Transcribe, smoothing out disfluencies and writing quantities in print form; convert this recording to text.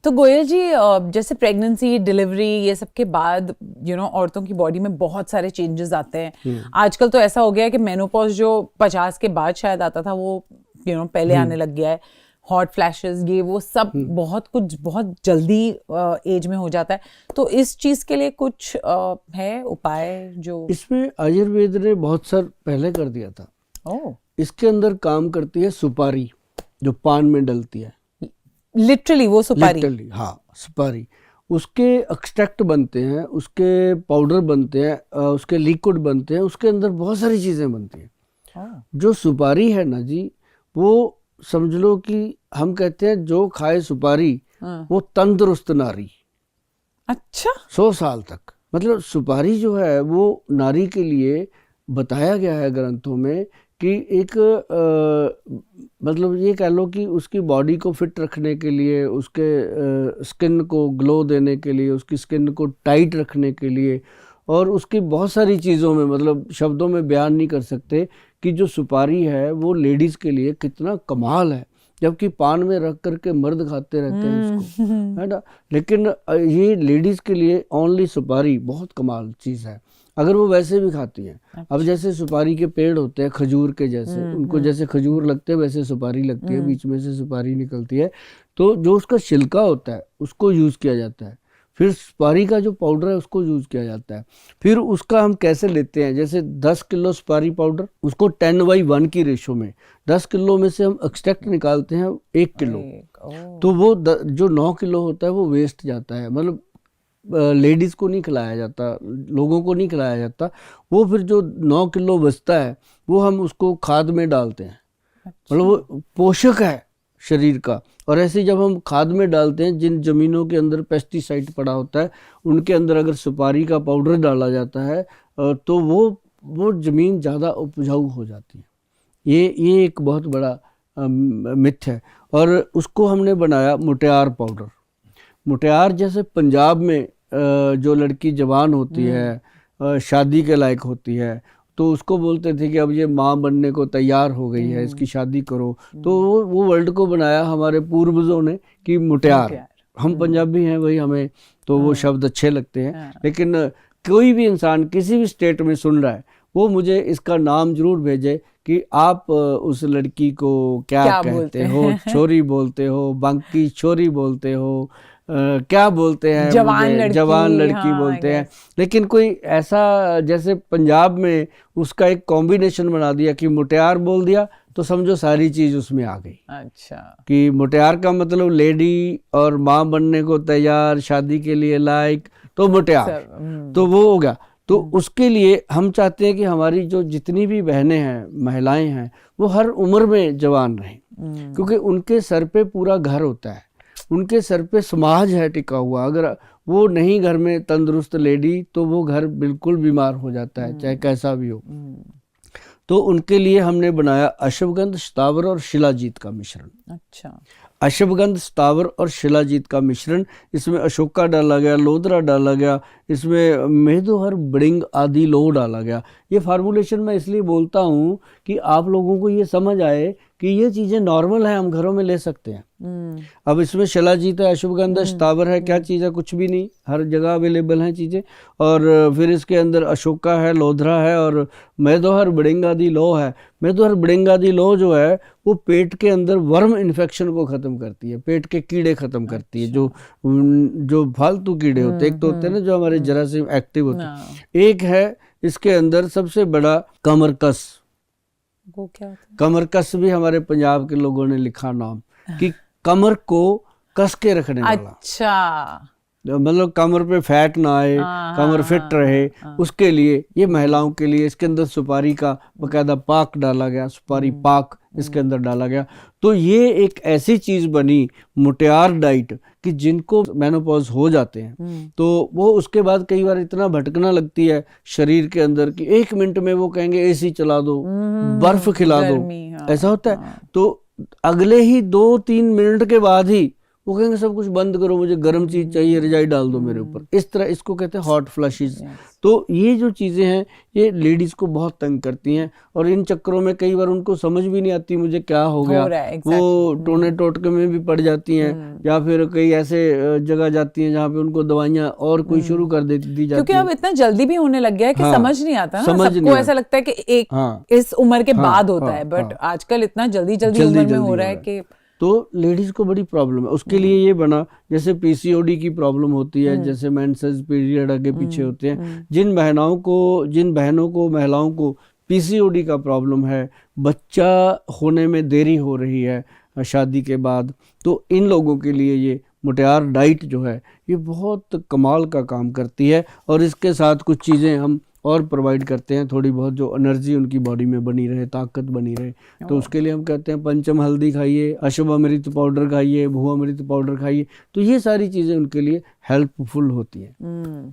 तो गोयल जी, जैसे pregnancy, delivery, ये सब के बाद औरतों की बॉडी में बहुत सारे चेंजेस आते हैं। आजकल तो ऐसा हो गया है कि मेनोपॉज जो 50 के बाद शायद आता था, वो पहले आने लग गया है। हॉट फ्लैशेस, ये वो सब बहुत कुछ बहुत जल्दी एज में हो जाता है। तो इस चीज के लिए कुछ है उपाय जो इसमें आयुर्वेद ने बहुत साल पहले कर दिया था। इसके अंदर काम करती है सुपारी, जो पान में डलती है। लिटरली वो सुपारी? लिटरली, हाँ, सुपारी। उसके एक्सट्रैक्ट बनते हैं, उसके पाउडर बनते हैं, उसके लिक्विड बनते हैं, उसके अंदर बहुत सारी चीजें बनती हैं। जो सुपारी है ना जी, वो समझ लो कि हम कहते हैं जो खाए सुपारी वो तंदुरुस्त नारी। अच्छा, 100 साल तक। मतलब सुपारी जो है वो नारी के लिए बताया गया है ग्रंथों में कि एक मतलब ये कह लो कि उसकी बॉडी को फिट रखने के लिए, उसके स्किन को ग्लो देने के लिए, उसकी स्किन को टाइट रखने के लिए, और उसकी बहुत सारी चीज़ों में, मतलब शब्दों में बयान नहीं कर सकते कि जो सुपारी है वो लेडीज़ के लिए कितना कमाल है। जबकि पान में रख करके मर्द खाते रहते हैं उसको, है ना, लेकिन ये लेडीज़ के लिए ओनली सुपारी बहुत कमाल चीज़ है, अगर वो वैसे भी खाती हैं। अब जैसे सुपारी के पेड़ होते हैं खजूर के जैसे, उनको जैसे खजूर लगते हैं वैसे सुपारी लगती है, बीच में से सुपारी निकलती है, तो जो उसका छिलका होता है उसको यूज़ किया जाता है। फिर सुपारी का जो पाउडर है उसको यूज़ किया जाता है। फिर उसका हम कैसे लेते हैं, जैसे 10 किलो सुपारी पाउडर, उसको 10:1 की रेशो में 10 किलो में से हम एक्सट्रैक्ट निकालते हैं 1 किलो, तो वो जो 9 किलो होता है वो वेस्ट जाता है। मतलब लेडीज़ को नहीं खिलाया जाता, लोगों को नहीं खिलाया जाता। वो फिर जो 9 किलो बचता है वो हम उसको खाद में डालते हैं। मतलब वो पोषक है शरीर का। और ऐसे जब हम खाद में डालते हैं, जिन ज़मीनों के अंदर पेस्टिसाइड पड़ा होता है उनके अंदर अगर सुपारी का पाउडर डाला जाता है तो वो ज़मीन ज़्यादा उपजाऊ हो जाती है। ये एक बहुत बड़ा मिथ है। और उसको हमने बनाया मुटियार पाउडर। मुटियार जैसे पंजाब में जो लड़की जवान होती है, शादी के लायक होती है, तो उसको बोलते थे कि अब ये माँ बनने को तैयार हो गई है, इसकी शादी करो। तो वो वर्ड को बनाया हमारे पूर्वजों ने कि मुटियार। हम पंजाबी हैं, वही हमें तो वो शब्द अच्छे लगते हैं। लेकिन कोई भी इंसान किसी भी स्टेट में सुन रहा है, वो मुझे इसका नाम जरूर भेजे कि आप उस लड़की को क्या कहते हो। छोरी बोलते हो, बांकी छोरी बोलते हो, क्या बोलते हैं, जवान लड़की बोलते हैं। लेकिन कोई ऐसा, जैसे पंजाब में उसका एक कॉम्बिनेशन बना दिया कि मुटियार बोल दिया तो समझो सारी चीज उसमें आ गई। अच्छा, कि मुटियार का मतलब लेडी और माँ बनने को तैयार, शादी के लिए लायक, तो मुटियार, तो वो हो गया। तो उसके लिए हम चाहते हैं कि हमारी जो जितनी भी बहनें हैं, महिलाएं हैं, वो हर उम्र में जवान रहें, क्योंकि उनके सर पे पूरा घर होता है, उनके सर पे समाज है टिका हुआ। अगर वो नहीं घर में तंदुरुस्त लेडी तो वो घर बिल्कुल बीमार हो जाता है, चाहे कैसा भी हो। तो उनके लिए हमने बनाया अश्वगंध, स्थावर और शिलाजीत का मिश्रण। अच्छा, अश्वगंध, स्थावर और शिलाजीत का मिश्रण। इसमें अशोका डाला गया, लोदरा डाला गया, इसमें मेहदोहर, बड़िंग आदि लो डाला गया। ये फार्मूलेशन मैं इसलिए बोलता हूँ कि आप लोगों को ये समझ आए कि ये चीज़ें नॉर्मल है, हम घरों में ले सकते हैं। अब इसमें शिलाजीत है, अश्वगंध है, स्थावर है, क्या चीज़ है, कुछ भी नहीं, हर जगह अवेलेबल हैं चीज़ें। और फिर इसके अंदर अशोका है, लोधरा है और मेहदोहर, बड़िंग आदि लो है। मेहदोहर, बड़िंग आदि लो जो है वो पेट के अंदर वर्म इन्फेक्शन को ख़त्म करती है, पेट के कीड़े ख़त्म करती है। जो फालतू कीड़े होते हैं, एक तो होते हैं ना जो हमारे जरासीम एक्टिव होते हैं, एक है इसके अंदर सबसे बड़ा कमरकस। वो क्या होता है? कमरकस भी हमारे पंजाब के लोगों ने लिखा नाम, कि कमर को कस के रखने वाला। अच्छा, मतलब कमर पे फैट ना आए, कमर फिट रहे, उसके लिए, ये महिलाओं के लिए। इसके अंदर सुपारी का बकायदा पाक डाला गया, सुपारी पाक इसके अंदर डाला गया। तो ये एक ऐसी चीज बनी मुटियार डाइट कि जिनको मेनोपॉज हो जाते हैं तो वो उसके बाद कई बार इतना भटकना लगती है शरीर के अंदर कि 1 मिनट में वो कहेंगे एसी चला दो, बर्फ खिला दो, ऐसा होता है। तो अगले ही 2-3 मिनट के बाद ही वो कहेंगे सब कुछ बंद करो, मुझे गर्म चीज चाहिए, रजाई डाल दो मेरे ऊपर। इस तरह इसको कहते हैं हॉट फ्लशेस। तो ये जो चीजें हैं ये लेडीज को बहुत तंग करती हैं, और इन चक्करों में कई बार उनको समझ भी नहीं आती मुझे क्या हो गया, वो टोने टोटके में भी पड़ जाती हैं, या फिर कई ऐसे जगह जाती हैं जहाँ पे उनको दवाइयाँ और कोई शुरू कर दी जाती है, क्योंकि अब इतना जल्दी भी होने लग गया है कि समझ नहीं आता ना, सबको ऐसा लगता है कि एक इस उम्र के बाद होता है, बट आजकल इतना जल्दी उम्र में हो रहा है कि तो लेडीज को बड़ी प्रॉब्लम है। उसके लिए ये बना, जैसे पीसीओडी की प्रॉब्लम होती है, जैसे मेंसेस पीरियड आगे पीछे होते हैं, जिन बहनों को महिलाओं को पीसीओडी का प्रॉब्लम है, बच्चा होने में देरी हो रही है शादी के बाद, तो इन लोगों के लिए ये मोटियार डाइट जो है ये बहुत कमाल का काम करती है। और इसके साथ कुछ चीज़ें हम और प्रोवाइड करते हैं, थोड़ी बहुत जो एनर्जी उनकी बॉडी में बनी रहे, ताकत बनी रहे, तो उसके लिए हम कहते हैं पंचम हल्दी खाइए, अश्वमृत पाउडर खाइए, भुआमृत पाउडर खाइए। तो ये सारी चीज़ें उनके लिए हेल्पफुल होती हैं।